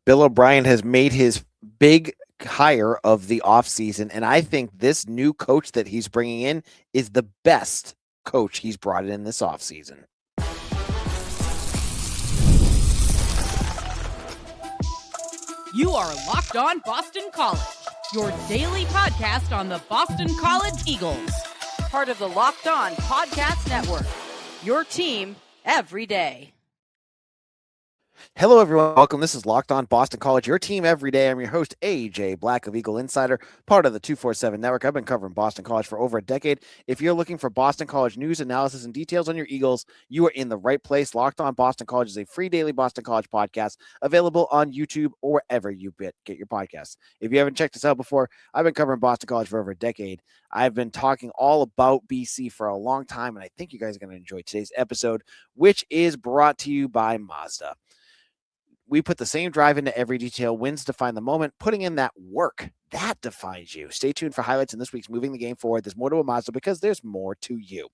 Bill O'Brien has made his big hire of the offseason, and I think this new coach that he's bringing in is the best coach he's brought in this offseason. You are Locked On Boston College, your daily podcast on the Boston College Eagles. Part of the Locked On Podcast Network, your team every day. Hello, everyone. Welcome. This is Locked On Boston College, your team every day. I'm your host, AJ Black of Eagle Insider, part of the 247 Network. I've been covering Boston College for over a decade. If you're looking for Boston College news, analysis, and details on your Eagles, you are in the right place. Locked On Boston College is a free daily Boston College podcast available on YouTube or wherever you get your podcasts. If you haven't checked this out before, I've been covering Boston College for over a decade. I've been talking all about BC for a long time, and I think you guys are going to enjoy today's episode, which is brought to you by Mazda. We put the same drive into every detail. Wins define the moment. Putting in that work, that defines you. Stay tuned for highlights in this week's Moving the Game Forward. There's more to a Mazda because there's more to you.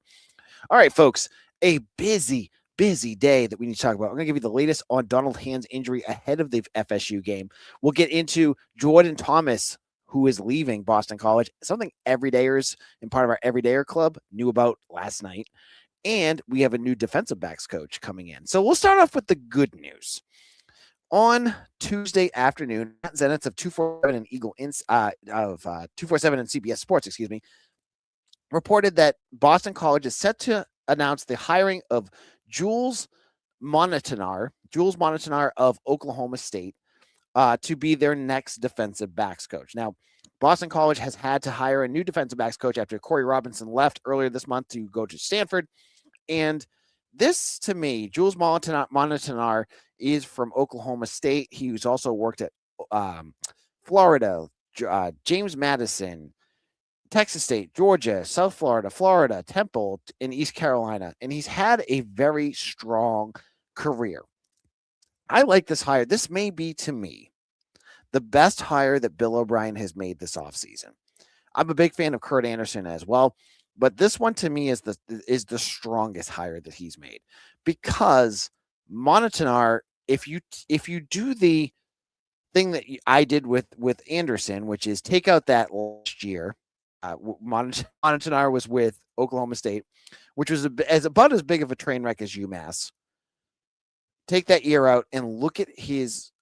All right, folks, a busy day that we need to talk about. I'm going to give you the latest on Donald Hand's injury ahead of the FSU game. We'll get into Jordan Thomas, who is leaving Boston College, something everydayers and part of our everydayer club knew about last night. And we have a new defensive backs coach coming in. So we'll start off with the good news. On Tuesday afternoon, Matt Zenitz of 247 and Eagle of 247 and CBS Sports, reported that Boston College is set to announce the hiring of Jules Montinar of Oklahoma State to be their next defensive backs coach. Now, Boston College has had to hire a new defensive backs coach after Corey Robinson left earlier this month to go to Stanford, and this, to me, Jules Montinar is from Oklahoma State. He's also worked at Florida, James Madison, Texas State, Georgia, South Florida, Temple, in East Carolina, and he's had a very strong career. I like this hire. This may be, to me, the best hire that Bill O'Brien has made this offseason. I'm a big fan of Kurt Anderson as well. But this one to me is the strongest hire that he's made, because Montinar, if you do the thing that I did with Anderson, which is take out that last year, Montinar was with Oklahoma State, which was about as big of a train wreck as UMass. Take that year out and look at his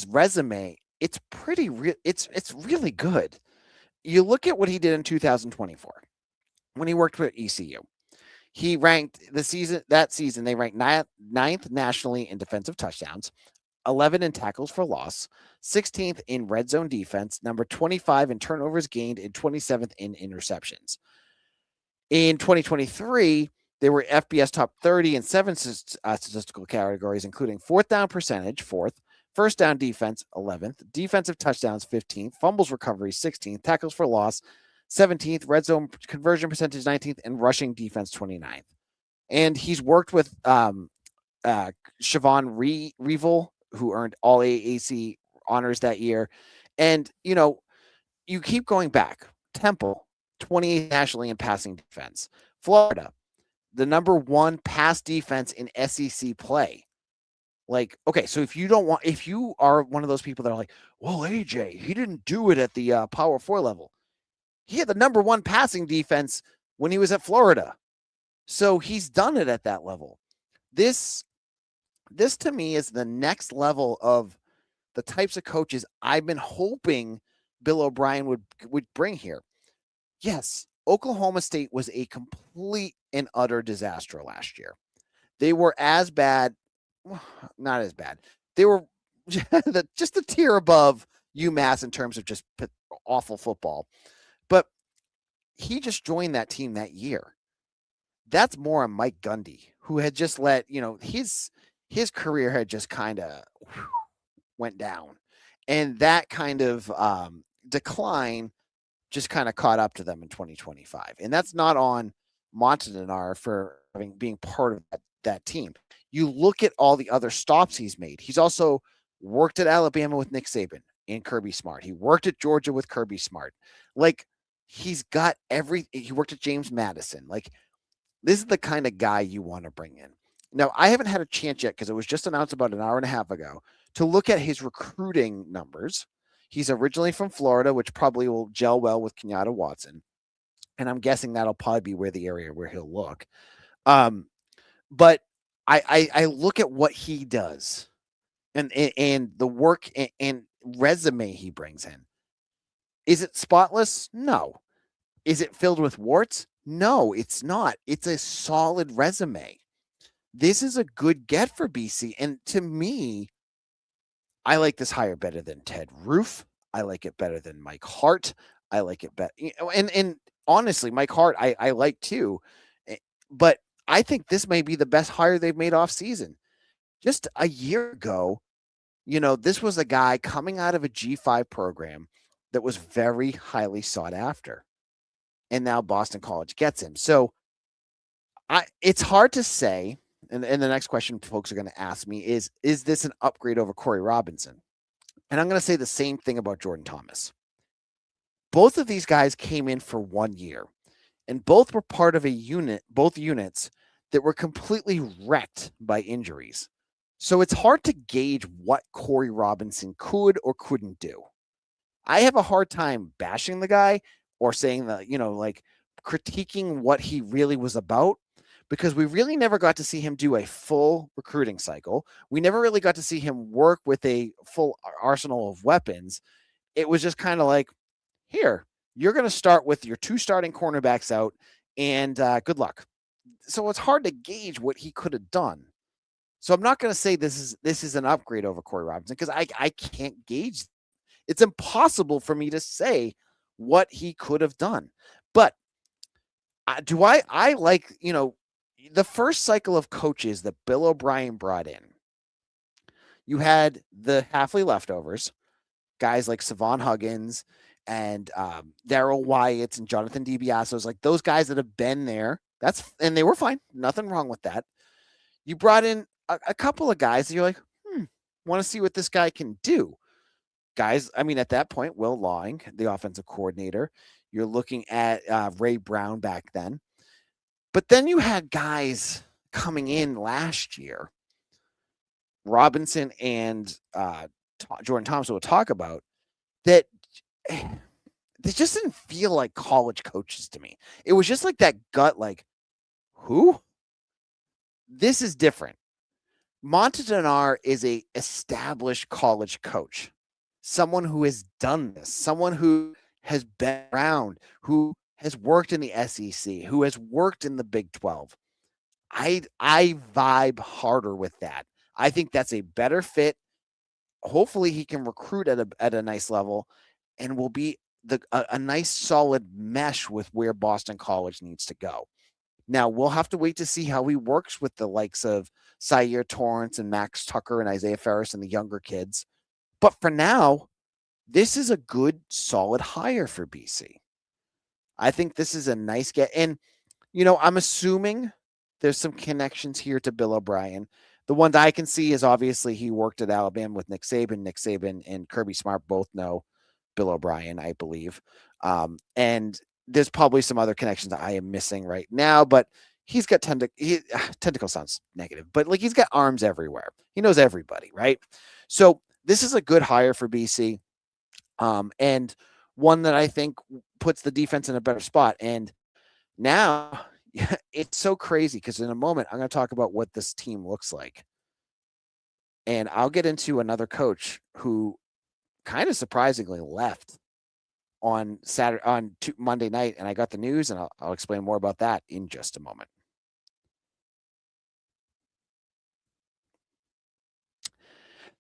resume. It's pretty real. It's really good. You look at what he did in 2024 when he worked with ECU. He ranked that season, they ranked ninth nationally in defensive touchdowns, 11 in tackles for loss, 16th in red zone defense, number 25 in turnovers gained, and 27th in interceptions. In 2023, they were FBS top 30 in 7 statistical categories, including fourth down percentage, 4th, first down defense, 11th, defensive touchdowns, 15th, fumbles recovery, 16th, tackles for loss, 17th, red zone conversion percentage, 19th, and rushing defense, 29th. And he's worked with Siobhan Revel, who earned all AAC honors that year. And, you keep going back. Temple, 28th nationally in passing defense. Florida, the number 1 pass defense in SEC play. Like, okay, so if you are one of those people that are like, well, AJ, he didn't do it at the Power 4 level. He had the number 1 passing defense when he was at Florida. So he's done it at that level. This to me is the next level of the types of coaches I've been hoping Bill O'Brien would bring here. Yes, Oklahoma State was a complete and utter disaster last year. They were as bad. Not as bad. They were just a tier above UMass in terms of just awful football. But he just joined that team that year. That's more on Mike Gundy, who had just let, his career had just kind of went down. And that kind of decline just kind of caught up to them in 2025. And that's not on Montinar for being part of that team. You look at all the other stops he's made. He's also worked at Alabama with Nick Saban and Kirby Smart. He worked at Georgia with Kirby Smart. Like, he's got he worked at James Madison. Like, this is the kind of guy you want to bring in. Now, I haven't had a chance yet because it was just announced about an hour and a half ago to look at his recruiting numbers. He's originally from Florida, which probably will gel well with Kenyatta Watson. And I'm guessing that'll probably be where the area where he'll look. Um, but I look at what he does and the work and resume he brings in. Is it spotless? No. Is it filled with warts? No, it's not. It's a solid resume. This is a good get for BC. And to me, I like this hire better than Ted Roof. I like it better than Mike Hart. I like it better. And honestly, Mike Hart, I like too. But I think this may be the best hire they've made off season. Just a year ago, this was a guy coming out of a G5 program that was very highly sought after. And now Boston College gets him. So it's hard to say. And the next question folks are going to ask me is this an upgrade over Corey Robinson? And I'm going to say the same thing about Jordan Thomas. Both of these guys came in for 1 year, and both were part of both units that were completely wrecked by injuries. So it's hard to gauge what Corey Robinson could or couldn't do. I have a hard time bashing the guy or saying that, like critiquing what he really was about, because we really never got to see him do a full recruiting cycle. We never really got to see him work with a full arsenal of weapons. It was just kind of like, here, you're going to start with your 2 starting cornerbacks out, and good luck. So it's hard to gauge what he could have done. So I'm not going to say this is an upgrade over Corey Robinson because I can't gauge. It's impossible for me to say what he could have done. But I like, the first cycle of coaches that Bill O'Brien brought in, you had the Halfley leftovers, guys like Savon Huggins and Darryl Wyatt and Jonathan DiBiaso's, like those guys that have been there. And they were fine. Nothing wrong with that. You brought in a couple of guys that you're like, want to see what this guy can do. Guys, I mean, at that point, Will Lawing, the offensive coordinator, you're looking at Ray Brown back then. But then you had guys coming in last year, Robinson and Jordan Thomas we'll talk about, that they just didn't feel like college coaches to me. It was just like that gut, like, who? This is different. Montinar is a established college coach, someone who has done this, someone who has been around, who has worked in the SEC, who has worked in the Big 12. I vibe harder with that. I think that's a better fit. Hopefully he can recruit at a nice level and will be a nice solid mesh with where Boston College needs to go. Now, we'll have to wait to see how he works with the likes of Syer Torrance and Max Tucker and Isaiah Ferris and the younger kids. But for now, this is a good, solid hire for BC. I think this is a nice get. And, I'm assuming there's some connections here to Bill O'Brien. The one that I can see is obviously he worked at Alabama with Nick Saban. Nick Saban and Kirby Smart both know Bill O'Brien, I believe. And there's probably some other connections that I am missing right now, but he's got tentacle sounds negative, but like he's got arms everywhere. He knows everybody, right? So this is a good hire for BC. And one that I think puts the defense in a better spot. And now it's so crazy because in a moment, I'm going to talk about what this team looks like. And I'll get into another coach who kind of surprisingly left on Monday night, and I got the news, and I'll explain more about that in just a moment.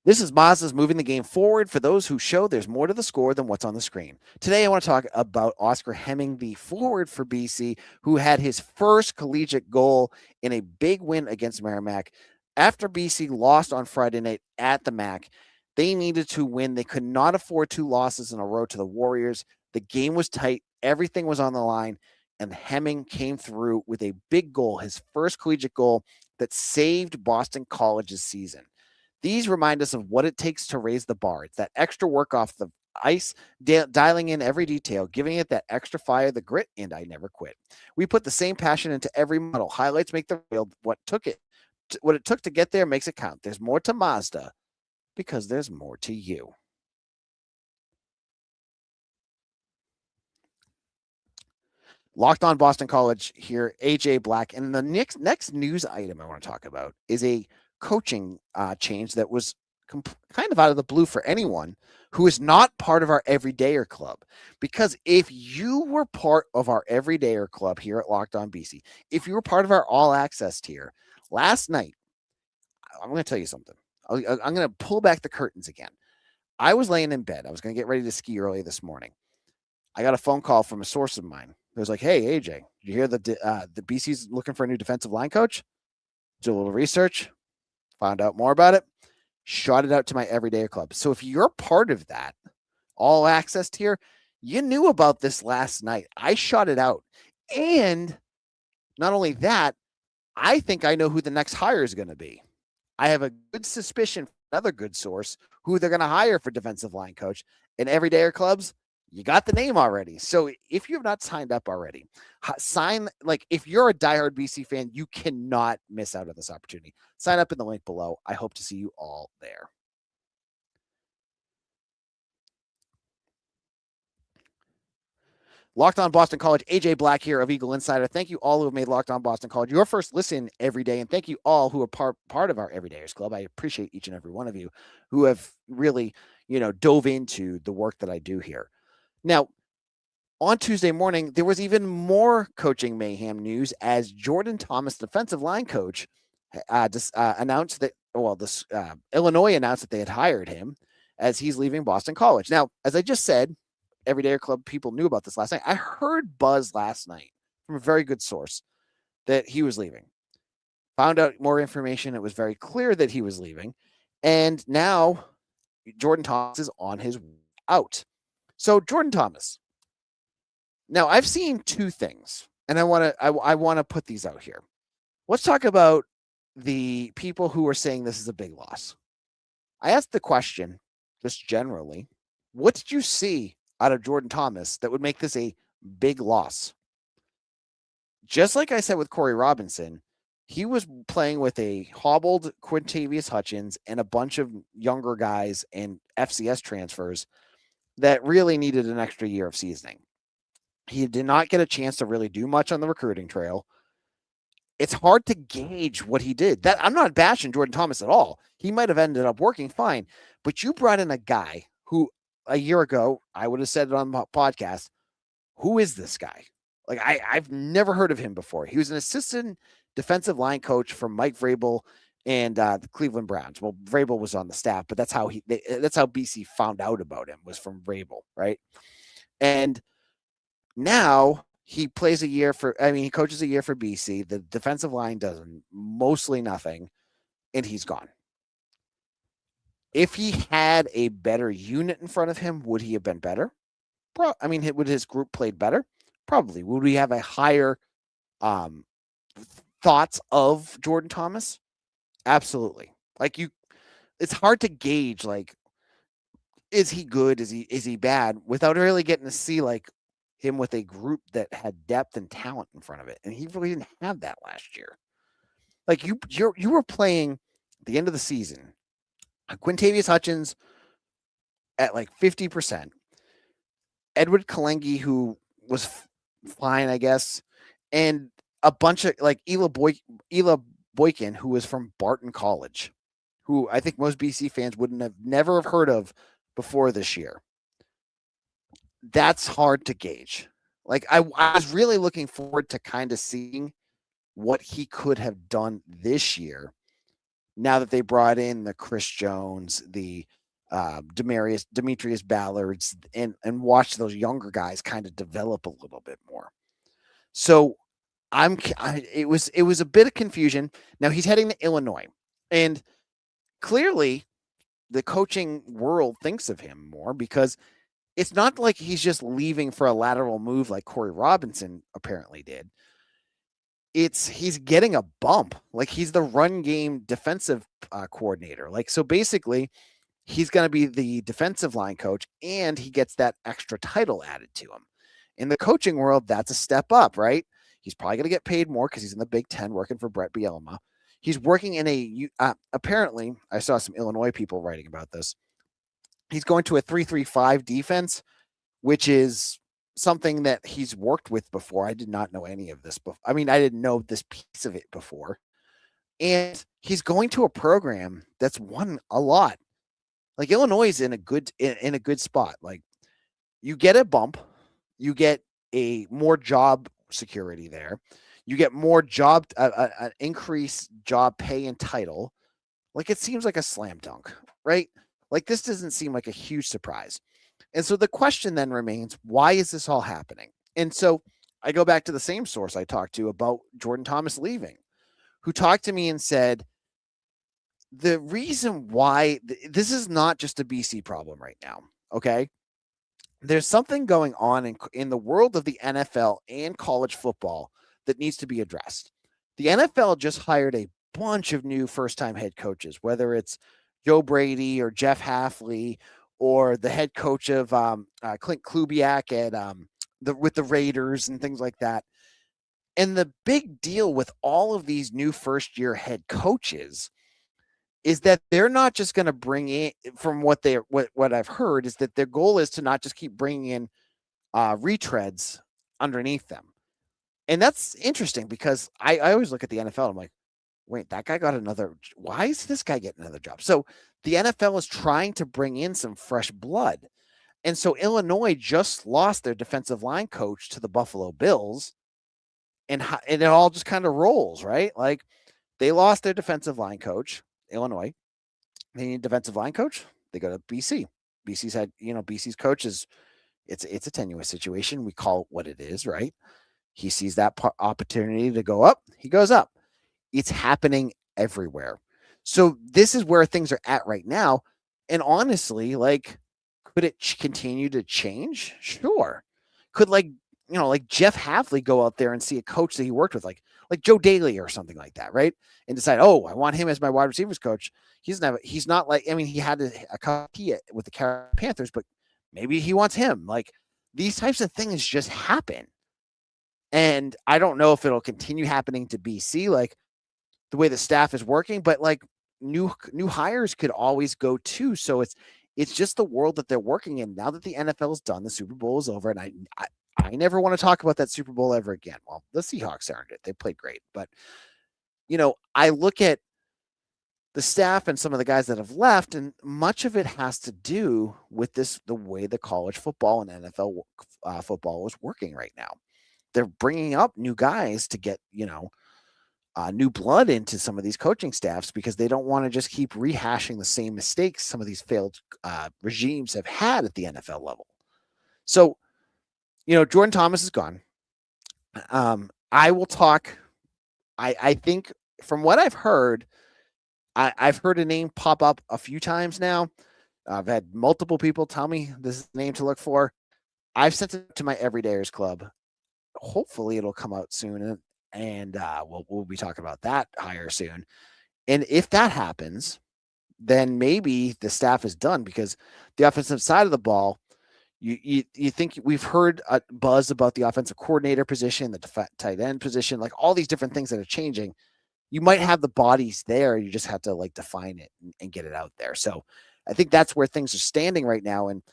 This is Mazda's moving the game forward for those who show there's more to the score than what's on the screen. Today, I want to talk about Oscar Hemming, the forward for BC, who had his first collegiate goal in a big win against Merrimack. After BC lost on Friday night at the MAC, they needed to win. They could not afford 2 losses in a row to the Warriors. The game was tight. Everything was on the line. And Hemming came through with a big goal, his first collegiate goal that saved Boston College's season. These remind us of what it takes to raise the bar. It's that extra work off the ice, dialing in every detail, giving it that extra fire, the grit, and I never quit. We put the same passion into every model. Highlights make the real. What took it what it took to get there makes it count. There's more to Mazda because there's more to you. Locked on Boston College here, AJ Black. And the next news item I want to talk about is a coaching change that was kind of out of the blue for anyone who is not part of our Everydayer Club. Because if you were part of our Everydayer Club here at Locked On BC, if you were part of our All Access tier, last night, I'm going to tell you something. I'm going to pull back the curtains again. I was laying in bed. I was going to get ready to ski early this morning. I got a phone call from a source of mine. It was like, "Hey, AJ, did you hear the BC's looking for a new defensive line coach?" Did a little research, found out more about it, shot it out to my Everydayer Club. So if you're part of that All Access tier, you knew about this last night. I shot it out. And not only that, I think I know who the next hire is going to be. I have a good suspicion from another good source who they're going to hire for defensive line coach. And Everydayer Clubs, you got the name already. So if you have not signed up already, sign. Like, if you're a diehard BC fan, you cannot miss out on this opportunity. Sign up in the link below. I hope to see you all there. Locked On Boston College, AJ Black here of Eagle Insider. Thank you all who have made Locked On Boston College your first listen every day. And thank you all who are part of our Everydayers Club. I appreciate each and every one of you who have really, dove into the work that I do here. Now, on Tuesday morning, there was even more coaching mayhem news as Jordan Thomas, defensive line coach, announced that, Illinois announced that they had hired him as he's leaving Boston College. Now, as I just said, Everydayer Club people knew about this last night. I heard buzz last night from a very good source that he was leaving. Found out more information. It was very clear that he was leaving. And now Jordan Thomas is on his way out. So Jordan Thomas. Now, I've seen two things, and I want to put these out here. Let's talk about the people who are saying this is a big loss. I asked the question, just generally, what did you see out of Jordan Thomas that would make this a big loss? Just like I said with Corey Robinson, he was playing with a hobbled Quintavious Hutchins and a bunch of younger guys and FCS transfers that really needed an extra year of seasoning. He did not get a chance to really do much on the recruiting trail. It's hard to gauge what he did. That I'm not bashing Jordan Thomas at all. He might have ended up working fine, but you brought in a guy who a year ago, I would have said it on the podcast, who is this guy? Like, I've never heard of him before. He was an assistant defensive line coach for Mike Vrabel and the Cleveland Browns. Well, Vrabel was on the staff, but that's how BC found out about him, was from Vrabel, right? And now he coaches a year for BC. The defensive line does mostly nothing, and he's gone. If he had a better unit in front of him, would he have been better? Would his group played better? Probably. Would we have a higher thoughts of Jordan Thomas? Absolutely. It's hard to gauge, is he good? Is he bad? Without really getting to see him with a group that had depth and talent in front of it. And he really didn't have that last year. You were playing at the end of the season, Quintavious Hutchins at 50%, Edward Kalengi, who was fine, I guess, and a bunch of Ela Boykin, who was from Barton College, who I think most BC fans never have heard of before this year. That's hard to gauge. I was really looking forward to kind of seeing what he could have done this year, now that they brought in the Chris Jones, the Demetrius Ballards, and watched those younger guys kind of develop a little bit more. So it was a bit of confusion. Now he's heading to Illinois, and clearly the coaching world thinks of him more, because it's not like he's just leaving for a lateral move like Corey Robinson apparently did. He's getting a bump. He's the run game defensive coordinator. So basically, he's going to be the defensive line coach, and he gets that extra title added to him. In the coaching world, that's a step up, right? He's probably going to get paid more because he's in the Big Ten working for Brett Bielema. He's working in apparently, I saw some Illinois people writing about this. He's going to a 3-3-5 defense, which is something that he's worked with before. I did not know any of this before. I mean, I didn't know this piece of it before. And he's going to a program that's won a lot. Like Illinois is in a good spot. Like you get a bump, you get a more job security there, you get more job, an increased job pay and title. Like it seems like a slam dunk, right? Like this doesn't seem like a huge surprise. And so the question then remains, why is this all happening? And so I go back to the same source I talked to about Jordan Thomas leaving, who talked to me and said, the reason why this is not just a BC problem right now, okay? There's something going on in the world of the NFL and college football that needs to be addressed. The NFL just hired a bunch of new first-time head coaches, whether it's Joe Brady or Jeff Hafley or the head coach of Clint Kubiak at with the Raiders and things like that. And the big deal with all of these new first-year head coaches is that they're not just going to bring in, from what I've heard, is that their goal is to not just keep bringing in retreads underneath them. And that's interesting because I always look at the NFL. I'm like, wait, that guy got another. Why is this guy getting another job? So the NFL is trying to bring in some fresh blood. And so Illinois just lost their defensive line coach to the Buffalo Bills. And it all just kind of rolls, right? Like they lost their defensive line coach, Illinois. They need a defensive line coach. They go to BC. BC's coach is, it's a tenuous situation. We call it what it is, right? He sees that opportunity to go up. He goes up. It's happening everywhere. So this is where things are at right now. And honestly, like, could it continue to change? Sure. Could like Jeff Hafley go out there and see a coach that he worked with, like Joe Daly or something like that, right? And decide, oh, I want him as my wide receivers coach. He's not like, I mean, he had a copy with the Carolina Panthers, but maybe he wants him. Like these types of things just happen. And I don't know if it'll continue happening to BC, like the way the staff is working, but like new hires could always go too. So it's just the world that they're working in now that the NFL is done. The Super Bowl is over, and I never want to talk about that Super Bowl ever again. Well, the Seahawks earned it. They played great. But, I look at the staff and some of the guys that have left, and much of it has to do with the way the college football and NFL football is working right now. They're bringing up new guys to get, new blood into some of these coaching staffs because they don't want to just keep rehashing the same mistakes some of these failed regimes have had at the NFL level. So, Jordan Thomas is gone. I will talk. I think from what I've heard, I've heard a name pop up a few times now. I've had multiple people tell me this is the name to look for. I've sent it to my Everydayers Club. Hopefully it'll come out soon, and we'll be talking about that hire soon. And if that happens, then maybe the staff is done because the offensive side of the ball, you think we've heard a buzz about the offensive coordinator position, the tight end position, like all these different things that are changing. You might have the bodies there. You just have to like define it and get it out there. So I think that's where things are standing right now. And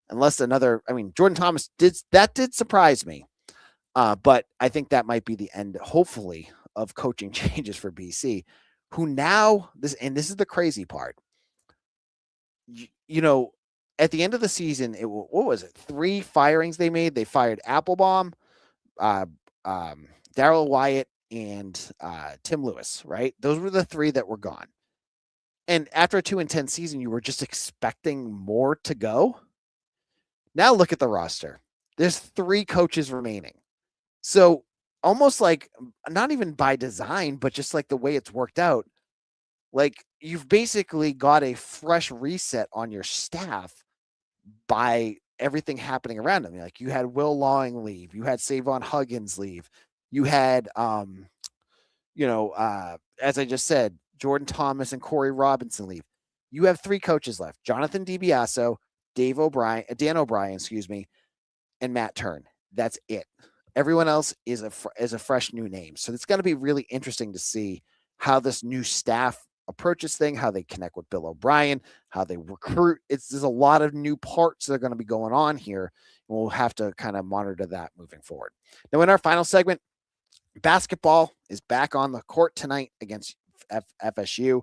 unless Jordan Thomas did surprise me. But I think that might be the end, hopefully, of coaching changes for BC, who now this is the crazy part. At the end of the season, what was it? 3 firings they made. They fired Applebaum, Darrell Wyatt, and Tim Lewis, right? Those were the 3 that were gone. And after a 2-10 season, you were just expecting more to go. Now look at the roster. There's 3 coaches remaining. So almost like not even by design, but just like the way it's worked out, like you've basically got a fresh reset on your staff by everything happening around them. Like you had Will Lawing leave, you had Savon Huggins leave, you had, as I just said, Jordan Thomas and Corey Robinson leave. You have 3 coaches left: Jonathan DiBiaso, Dan O'Brien, and Matt Turn. That's it. Everyone else is a fresh new name. So it's going to be really interesting to see how this new staff approaches thing, how they connect with Bill O'Brien, how they recruit. There's a lot of new parts that are going to be going on here. And we'll have to kind of monitor that moving forward. Now, in our final segment, basketball is back on the court tonight against FSU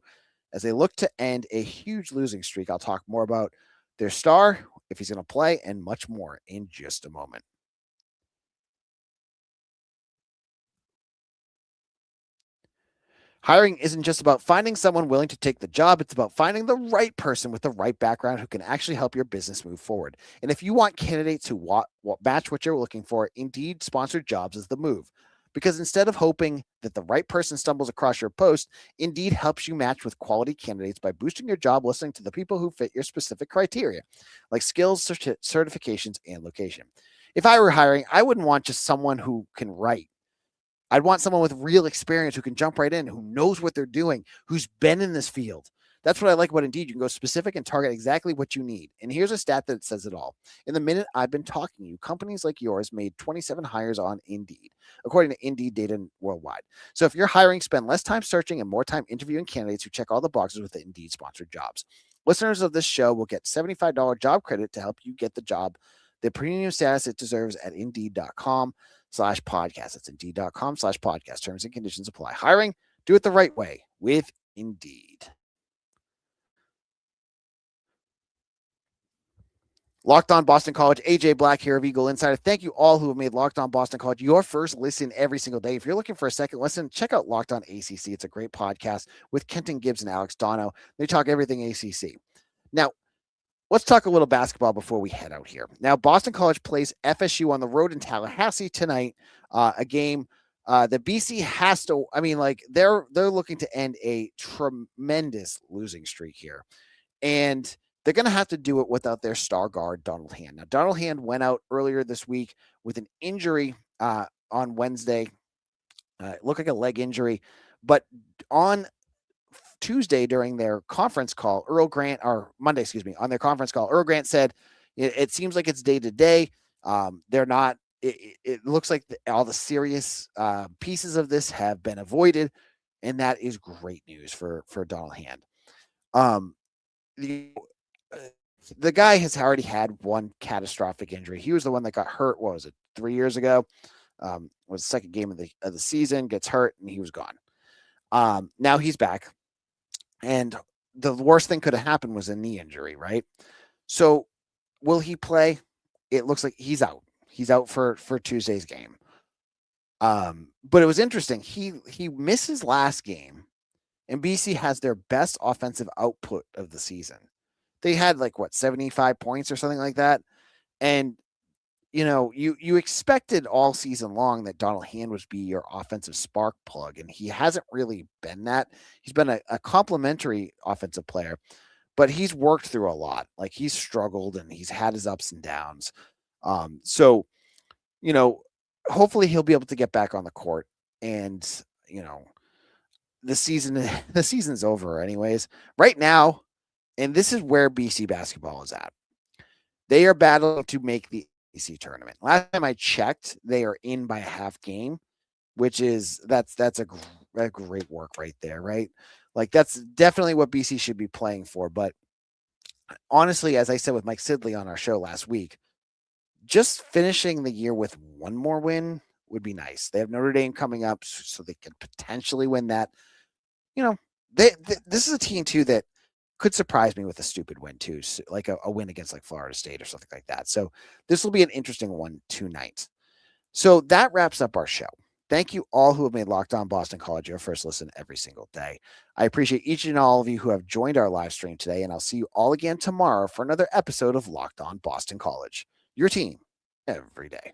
as they look to end a huge losing streak. I'll talk more about their star, if he's going to play, and much more in just a moment. Hiring isn't just about finding someone willing to take the job. It's about finding the right person with the right background who can actually help your business move forward. And if you want candidates who match what you're looking for, Indeed sponsored jobs is the move. Because instead of hoping that the right person stumbles across your post, Indeed helps you match with quality candidates by boosting your job listing to the people who fit your specific criteria, like skills, certifications, and location. If I were hiring, I wouldn't want just someone who can write. I'd want someone with real experience who can jump right in, who knows what they're doing, who's been in this field. That's what I like about Indeed. You can go specific and target exactly what you need. And here's a stat that says it all. In the minute I've been talking to you, companies like yours made 27 hires on Indeed, according to Indeed data worldwide. So if you're hiring, spend less time searching and more time interviewing candidates who check all the boxes with the Indeed sponsored jobs. Listeners of this show will get $75 job credit to help you get the job, the premium status it deserves at Indeed.com/podcast. That's Indeed.com/podcast. Terms and conditions apply. Hiring, do it the right way with Indeed. Locked On Boston College, AJ Black here of Eagle Insider. Thank you all who have made Locked On Boston College your first listen every single day. If you're looking for a second listen, check out Locked On ACC. It's a great podcast with Kenton Gibbs and Alex Dono. They talk everything ACC. Now, let's talk a little basketball before we head out here. Now, Boston College plays FSU on the road in Tallahassee tonight, a game that BC has to, they're looking to end a tremendous losing streak here. And they're going to have to do it without their star guard, Donald Hand. Now, Donald Hand went out earlier this week with an injury on Wednesday. It looked like a leg injury. But on Tuesday during their conference call, Monday, on their conference call, Earl Grant said, it seems like it's day to day. They're not, it looks like all the serious pieces of this have been avoided. And that is great news for Donald Hand. The guy has already had one catastrophic injury. He was the one that got hurt. What was it? 3 years ago, was the second game of the season, gets hurt and he was gone. Now he's back. And the worst thing could have happened was a knee injury, right? So will he play? It looks like he's out. He's out for Tuesday's game. But it was interesting. He misses last game, and BC has their best offensive output of the season. They had 75 points or something like that. And you expected all season long that Donald Hand would be your offensive spark plug, and he hasn't really been that. He's been a complimentary offensive player, but he's worked through a lot. He's struggled and he's had his ups and downs. So hopefully he'll be able to get back on the court, and the season's over anyways. Right now, and this is where BC basketball is at. They are battling to make the ACC tournament. Last time I checked, they are in by a half game, which is that's a great work right there, right? That's definitely what BC should be playing for. But honestly, as I said with Mike Sidley on our show last week, just finishing the year with one more win would be nice. They have Notre Dame coming up, so they could potentially win that. This is a team too that could surprise me with a stupid win too, like a win against Florida State or something like that. So this will be an interesting one tonight. So that wraps up our show. Thank you all who have made Locked On Boston College your first listen every single day. I appreciate each and all of you who have joined our live stream today, and I'll see you all again tomorrow for another episode of Locked On Boston College, your team every day.